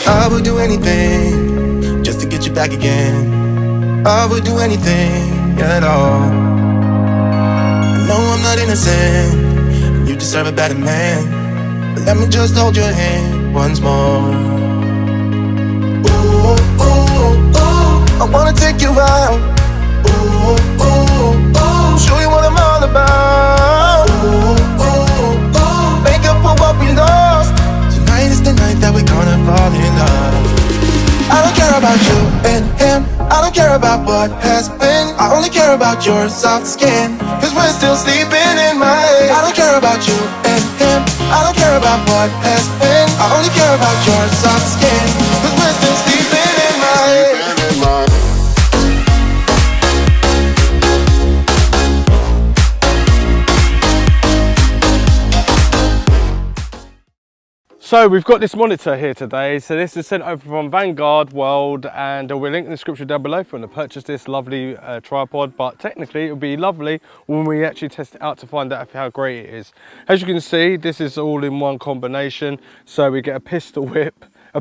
I would do anything just to get you back again. I would do anything at all. I know I'm not innocent, you deserve a better man, but let me just hold your hand once more. Ooh, ooh, ooh, I wanna take you out. Ooh, ooh, ooh, show you what I'm all about. Ooh, ooh, ooh, make up for what we lost. Tonight is the night that we're gonna fall in love. I don't care about you and him, I don't care about what has been. I only care about your soft skin, cause we're still sleeping in my head. I don't care about you and him, I don't care about what has been. I only care about your soft skin, cause we're still sleeping in my head. So we've got this monitor here today. So this is sent over from Vanguard World, and we'll link in the description down below if you want to purchase this lovely tripod. But technically it would be lovely when we actually test it out to find out how great it is. As you can see, this is all in one combination. So we get a pistol whip to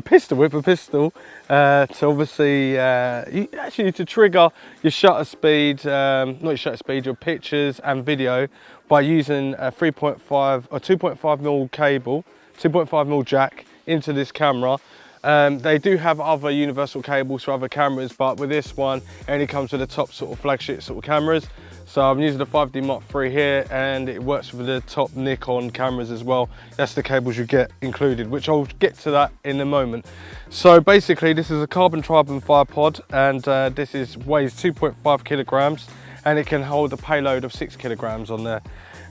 obviously you actually need to trigger your shutter speed, not your shutter speed, your pictures and video by using a 3.5 or 2.5mm cable, 2.5mm jack into this camera. They do have other universal cables for other cameras, but with this one it only comes with the top sort of flagship sort of cameras. So I'm using the 5D Mark III here, and it works with the top Nikon cameras as well. That's the cables you get included, which I'll get to that in a moment. So basically this is a carbon tripod, and this weighs 2.5 kilograms, and it can hold a payload of 6 kilograms on there.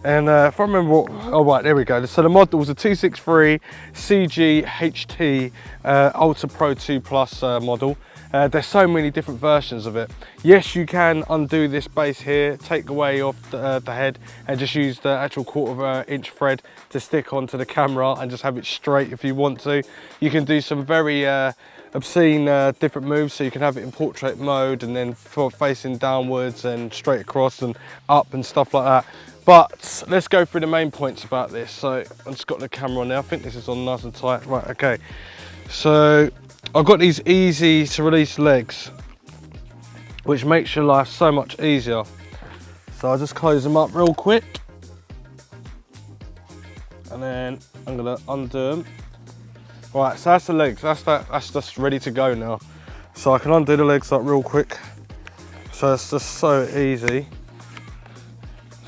And if I remember what, oh right, there we go. So the model was a 263 CG HT Alta Pro 2 Plus model. There's so many different versions of it. Yes, you can undo this base here, take away off the head, and just use the actual 1/4 inch thread to stick onto the camera and just have it straight if you want to. You can do some very obscene different moves, so you can have it in portrait mode and then facing downwards and straight across and up and stuff like that. But let's go through the main points about this. So I've just got the camera on there. I think this is on nice and tight. Right, okay. So I've got these easy to release legs, which makes your life so much easier. So I'll just close them up real quick. And then I'm gonna undo them. Right, so that's the legs. That's just ready to go now. So I can undo the legs up real quick. So it's just so easy.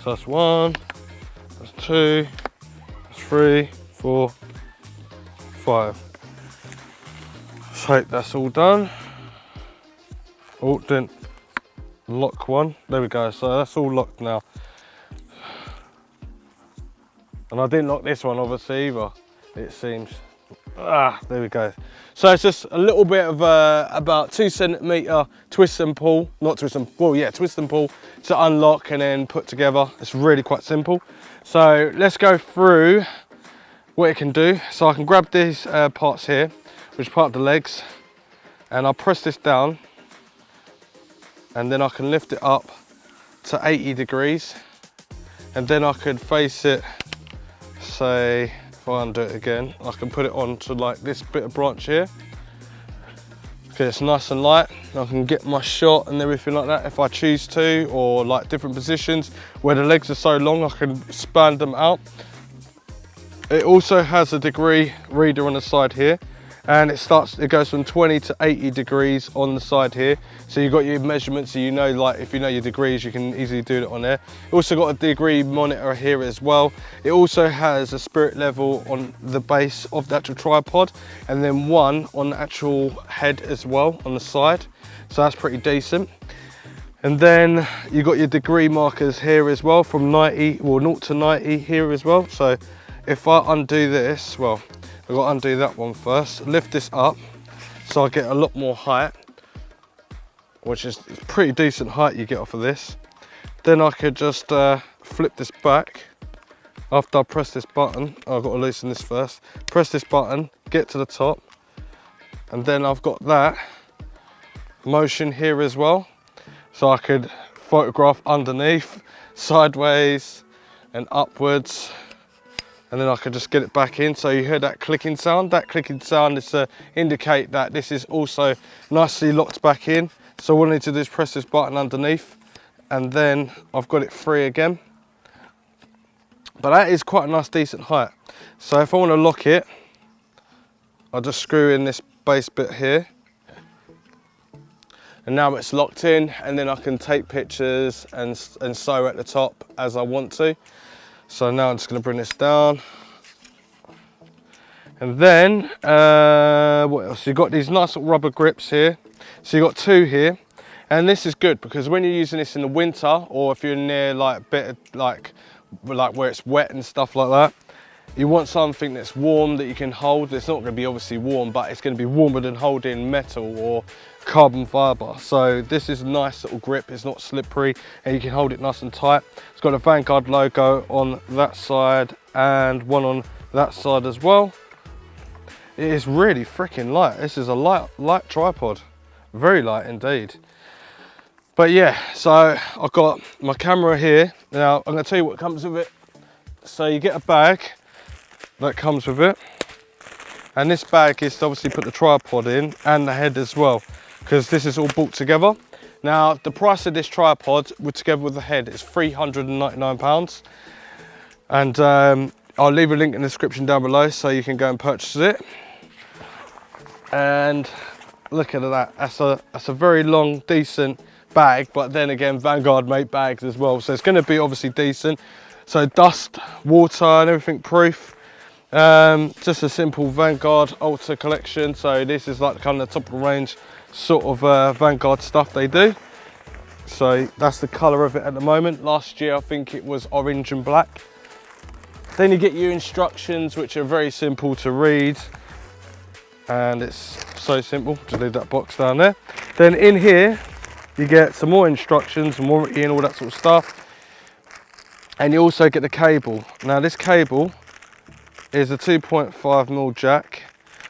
So that's 1, that's 2, that's 3, 4, 5. So that's all done. Oh, didn't lock one. There we go. So that's all locked now. And I didn't lock this one obviously either, it seems. There we go. So it's just a little bit of about 2 centimetre twist and pull, twist and pull to unlock and then put together. It's really quite simple. So let's go through what it can do. So I can grab these parts here, which is part of the legs, and I'll press this down, and then I can lift it up to 80 degrees, and then I could face it, say, if I undo it again, I can put it onto like this bit of branch here. Okay, it's nice and light. I can get my shot and everything like that if I choose to, or like different positions where the legs are so long I can expand them out. It also has a degree reader on the side here, and it goes from 20 to 80 degrees on the side here. So you've got your measurements, so you know, like if you know your degrees, you can easily do it on there. Also got a degree monitor here as well. It also has a spirit level on the base of the actual tripod, and then one on the actual head as well on the side. So that's pretty decent. And then you got your degree markers here as well, from 90, well 0 to 90 here as well. So if I undo this, well, I've got to undo that one first, lift this up so I get a lot more height, which is pretty decent height you get off of this. Then I could just flip this back after I press this button. I've got to loosen this first. Press this button, get to the top, and then I've got that motion here as well. So I could photograph underneath, sideways and upwards. and then I can just get it back in. So you heard that clicking sound. That clicking sound is to indicate that this is also nicely locked back in. So all I need to do is press this button underneath, and then I've got it free again. But that is quite a nice decent height. So if I want to lock it, I'll just screw in this base bit here. And now it's locked in, and then I can take pictures and sew at the top as I want to. So now I'm just going to bring this down. And then, what else? You've got these nice little rubber grips here. So you've got two here. And this is good because when you're using this in the winter, or if you're near like where it's wet and stuff like that, you want something that's warm that you can hold. It's not going to be obviously warm, but it's going to be warmer than holding metal or carbon fibre. So this is a nice little grip. It's not slippery, and you can hold it nice and tight. It's got a Vanguard logo on that side and one on that side as well. It is really freaking light. This is a light tripod, very light indeed. But yeah, so I've got my camera here. Now I'm going to tell you what comes with it. So you get a bag that comes with it, and this bag is to obviously put the tripod in and the head as well, because this is all bought together. Now the price of this tripod together with the head is £399, and I'll leave a link in the description down below so you can go and purchase it. And look at that, that's a very long decent bag, but then again Vanguard make bags as well, so it's going to be obviously decent. So dust, water and everything proof. Just a simple Vanguard Alta collection. So this is like kind of the top of the range sort of Vanguard stuff they do. So that's the colour of it at the moment. Last year I think it was orange and black. Then you get your instructions, which are very simple to read, and it's so simple. Just leave that box down there. Then in here you get some more instructions and warranty and all that sort of stuff. And you also get the cable. Now this cable is a 2.5mm jack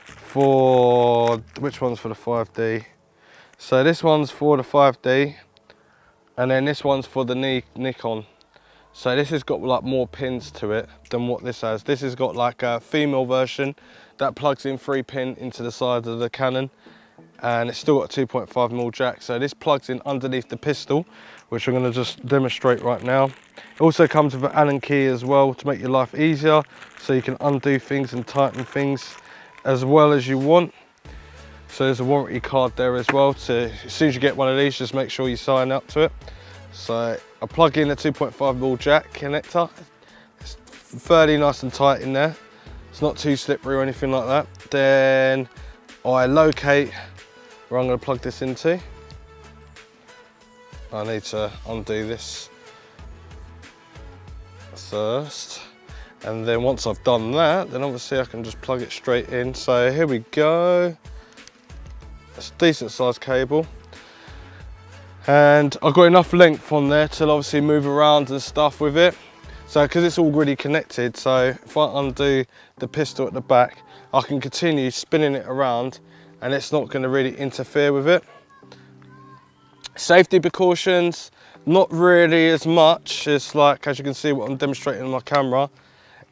for, which one's for the 5D? So this one's for the 5D, and then this one's for the Nikon. So this has got like more pins to it than what this has. This has got like a female version that plugs in 3-pin into the side of the Canon, and it's still got a 2.5mm jack. So this plugs in underneath the pistol, which I'm going to just demonstrate right now. It also comes with an Allen key as well to make your life easier, so you can undo things and tighten things as well as you want. So there's a warranty card there as well. So as soon as you get one of these, just make sure you sign up to it. So I plug in the 2.5mm jack connector. It's fairly nice and tight in there. It's not too slippery or anything like that. Then I locate where I'm going to plug this into. I need to undo this first, and then once I've done that, then obviously I can just plug it straight in. So here we go. It's a decent sized cable, and I've got enough length on there to obviously move around and stuff with it. So because it's already connected, so if I undo the pistol at the back, I can continue spinning it around and it's not going to really interfere with it. Safety precautions, not really as much. It's like, as you can see what I'm demonstrating on my camera,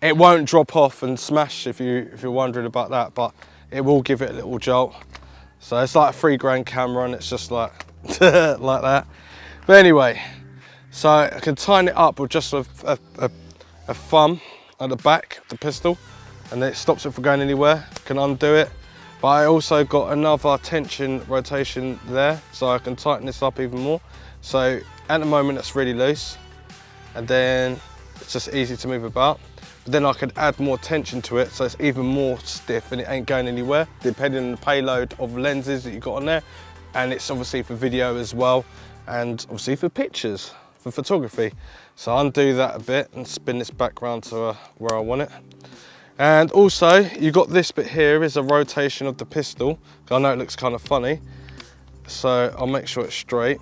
it won't drop off and smash if you're wondering about that, but it will give it a little jolt. So it's like a £3 camera, and it's just like like that. But anyway, so I can tighten it up with just a thumb at the back of the pistol, and then it stops it from going anywhere. I can undo it. But I also got another tension rotation there, so I can tighten this up even more. So at the moment it's really loose, and then it's just easy to move about. But then I could add more tension to it, so it's even more stiff and it ain't going anywhere, depending on the payload of lenses that you've got on there. And it's obviously for video as well, and obviously for pictures, for photography. So undo that a bit and spin this back round to where I want it. And also, you got this bit here is a rotation of the pistol. I know it looks kind of funny, so I'll make sure it's straight.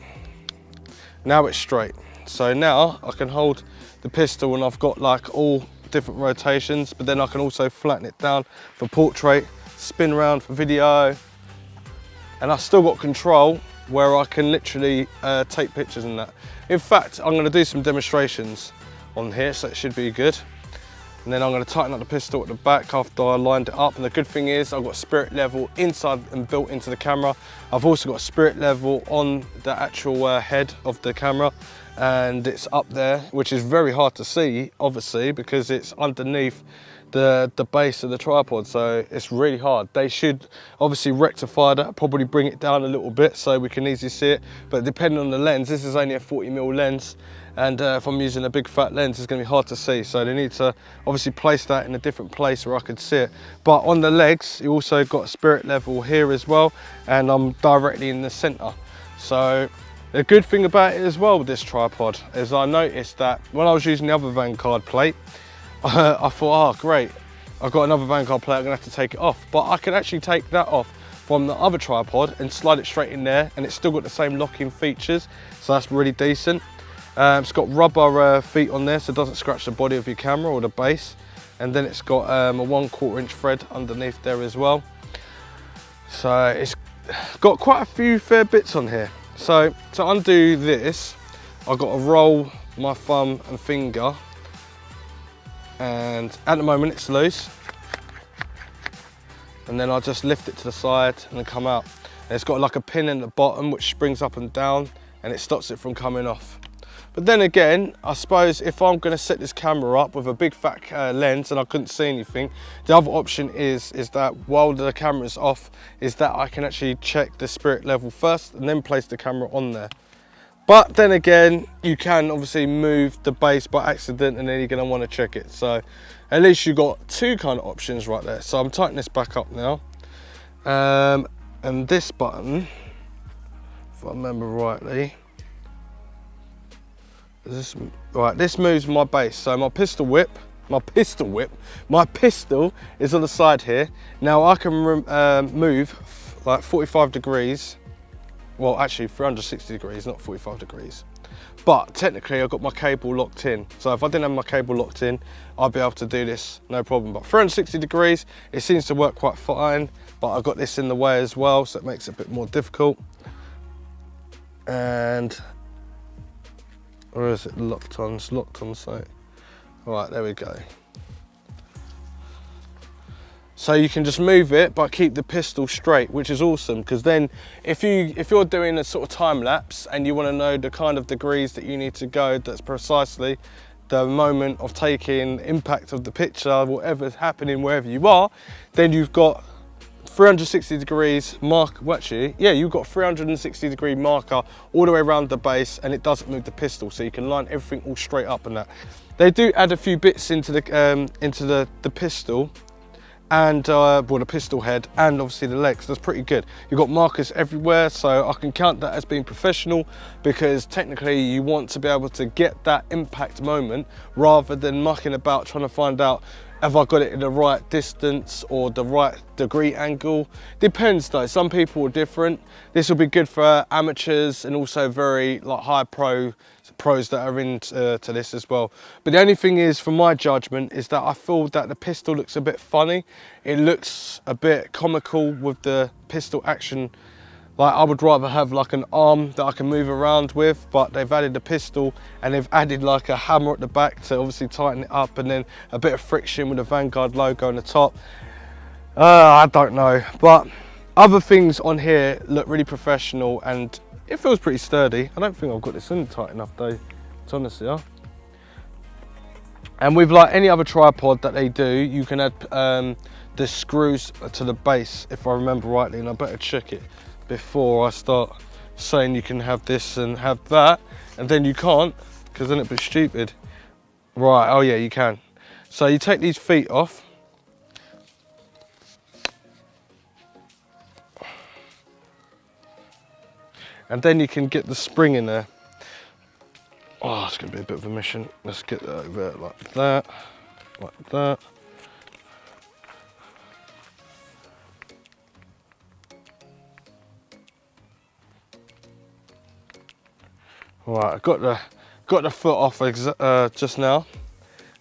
Now it's straight. So now I can hold the pistol and I've got like all different rotations, but then I can also flatten it down for portrait, spin around for video, and I've still got control where I can literally take pictures and that. In fact, I'm going to do some demonstrations on here, so it should be good. And then I'm going to tighten up the pistol at the back after I lined it up. And the good thing is I've got spirit level inside and built into the camera. I've also got spirit level on the actual head of the camera, and it's up there, which is very hard to see, obviously, because it's underneath the base of the tripod, so it's really hard. They should obviously rectify that, probably bring it down a little bit so we can easily see it, but depending on the lens, this is only a 40mm lens, and if I'm using a big fat lens, it's going to be hard to see, so they need to obviously place that in a different place where I could see it. But on the legs, you also got a spirit level here as well, and I'm directly in the center. So the good thing about it as well with this tripod is I noticed that when I was using the other Vanguard plate, I thought, oh great, I've got another Vanguard plate, I'm gonna have to take it off. But I can actually take that off from the other tripod and slide it straight in there, and it's still got the same locking features, so that's really decent. It's got rubber feet on there, so it doesn't scratch the body of your camera or the base. And then it's got a 1/4 inch thread underneath there as well. So it's got quite a few fair bits on here. So to undo this, I've got to roll my thumb and finger, and at the moment it's loose. And then I'll just lift it to the side and then come out. And it's got like a pin in the bottom which springs up and down, and it stops it from coming off. But then again, I suppose if I'm going to set this camera up with a big fat lens and I couldn't see anything, the other option is that while the camera's off, is that I can actually check the spirit level first and then place the camera on there. But then again, you can obviously move the base by accident and then you're going to want to check it. So at least you've got two kind of options right there. So I'm tightening this back up now. And this button, if I remember rightly, this moves my base. So my pistol is on the side here. Now I can move like 45 degrees. Well, actually 360 degrees, not 45 degrees. But technically I've got my cable locked in. So if I didn't have my cable locked in, I'd be able to do this, no problem. But 360 degrees, it seems to work quite fine, but I've got this in the way as well, so it makes it a bit more difficult. And where is it locked on? It's locked on, so. All right, there we go. So you can just move it, but keep the pistol straight, which is awesome, because then if you're doing a sort of time lapse and you want to know the kind of degrees that you need to go, that's precisely the moment of taking impact of the picture, whatever's happening wherever you are, then you've got 360 degrees mark, well actually, yeah, you've got 360 degree marker all the way around the base, and it doesn't move the pistol, so you can line everything all straight up and that. They do add a few bits into the pistol, and well, the pistol head and obviously the legs. That's pretty good. You've got markers everywhere, so I can count that as being professional, because technically you want to be able to get that impact moment rather than mucking about trying to find out, have I got it in the right distance or the right degree angle? Depends though, some people are different. This will be good for amateurs and also very like high pros that are into this as well. But the only thing is, from my judgment, is that I feel that the pistol looks a bit funny. It looks a bit comical with the pistol action. Like, I would rather have like an arm that I can move around with, but they've added a pistol and they've added like a hammer at the back to obviously tighten it up, and then a bit of friction with the Vanguard logo on the top. I don't know, but other things on here look really professional and it feels pretty sturdy. I don't think I've got this in tight enough though, to honestly, yeah. And with like any other tripod that they do, you can add the screws to the base, if I remember rightly, and I better check it before I start saying you can have this and have that, and then you can't, because then it'd be stupid. Right, oh yeah, you can. So you take these feet off. And then you can get the spring in there. Oh, it's gonna be a bit of a mission. Let's get that over like that, like that. Right, I've got the foot off just now,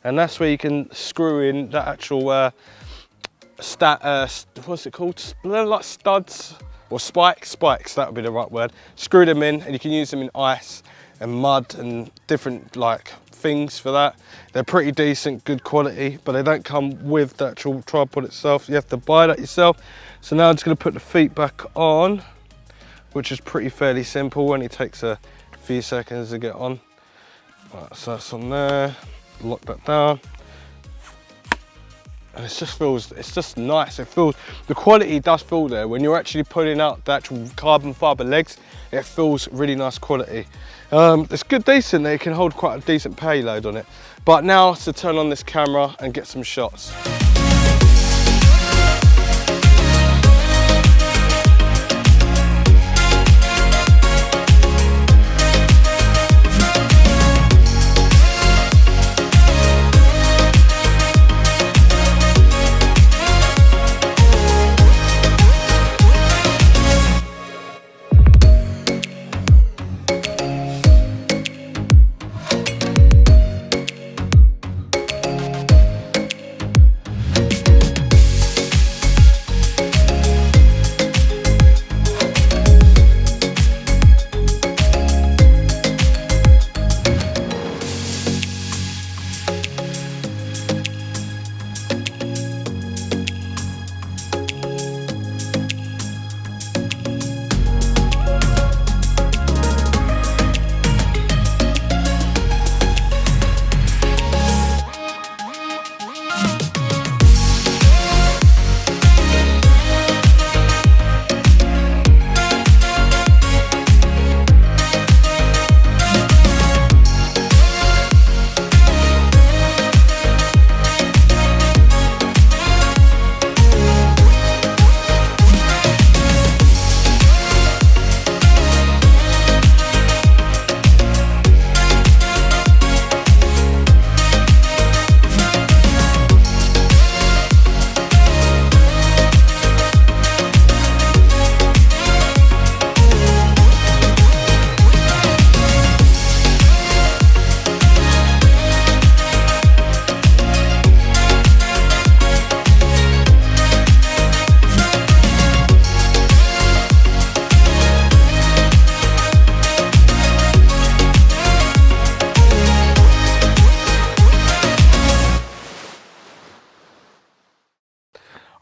and that's where you can screw in that actual what's it called? Like studs or spikes. That would be the right word. Screw them in, and you can use them in ice and mud and different like things for that. They're pretty decent, good quality, but they don't come with the actual tripod itself. You have to buy that yourself. So now I'm just going to put the feet back on, which is pretty fairly simple. Only takes a few seconds to get on. Right, so that's on there. Lock that down. And it's just nice. It feels, the quality does feel there. When you're actually pulling out the actual carbon fiber legs, it feels really nice quality. It's good, decent. It can hold quite a decent payload on it. But now to turn on this camera and get some shots.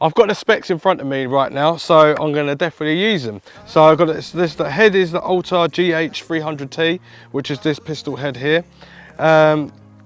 I've got the specs in front of me right now, so I'm going to definitely use them. So I've got this, the head is the Alta GH300T, which is this pistol head here.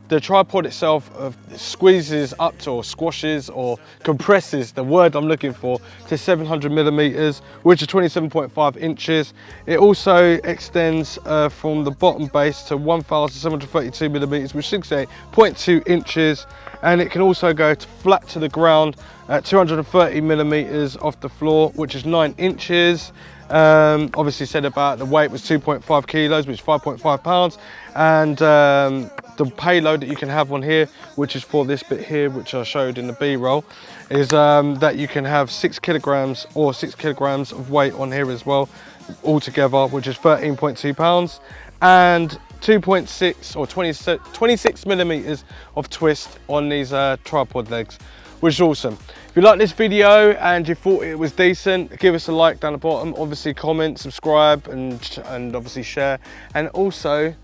The tripod itself squeezes up to, or squashes, or compresses, the word I'm looking for, to 700 millimeters, which is 27.5 inches. It also extends from the bottom base to 1,732 millimeters, which is 68.2 inches. And it can also go flat to the ground at 230 millimeters off the floor, which is 9 inches. Obviously said about the weight was 2.5 kilos, which is 5.5 pounds. And the payload that you can have on here, which is for this bit here, which I showed in the B-roll, is that you can have 6 kilograms or 6 kilograms of weight on here as well, altogether, which is 13.2 pounds. And 2.6 or 26 millimeters of twist on these tripod legs, which is awesome. If you like this video and you thought it was decent, give us a like down the bottom. Obviously comment, subscribe, and obviously share. And also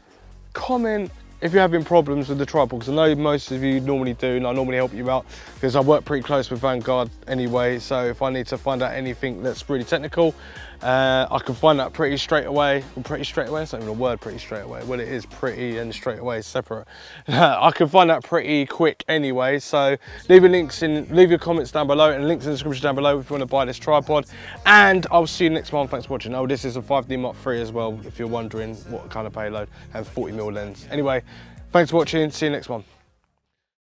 comment if you're having problems with the tripod, because I know most of you normally do, and I normally help you out because I work pretty close with Vanguard anyway. So if I need to find out anything that's really technical, I can find out pretty straight away. Well, pretty straight away, it's not even a word, pretty straight away. Well, it is pretty and straight away is separate. I can find out pretty quick anyway. So leave your comments down below, and links in the description down below if you want to buy this tripod. And I'll see you next one. Thanks for watching. Oh, this is a 5D Mark III as well, if you're wondering what kind of payload, and 40mm lens. Anyway, thanks for watching. See you next one.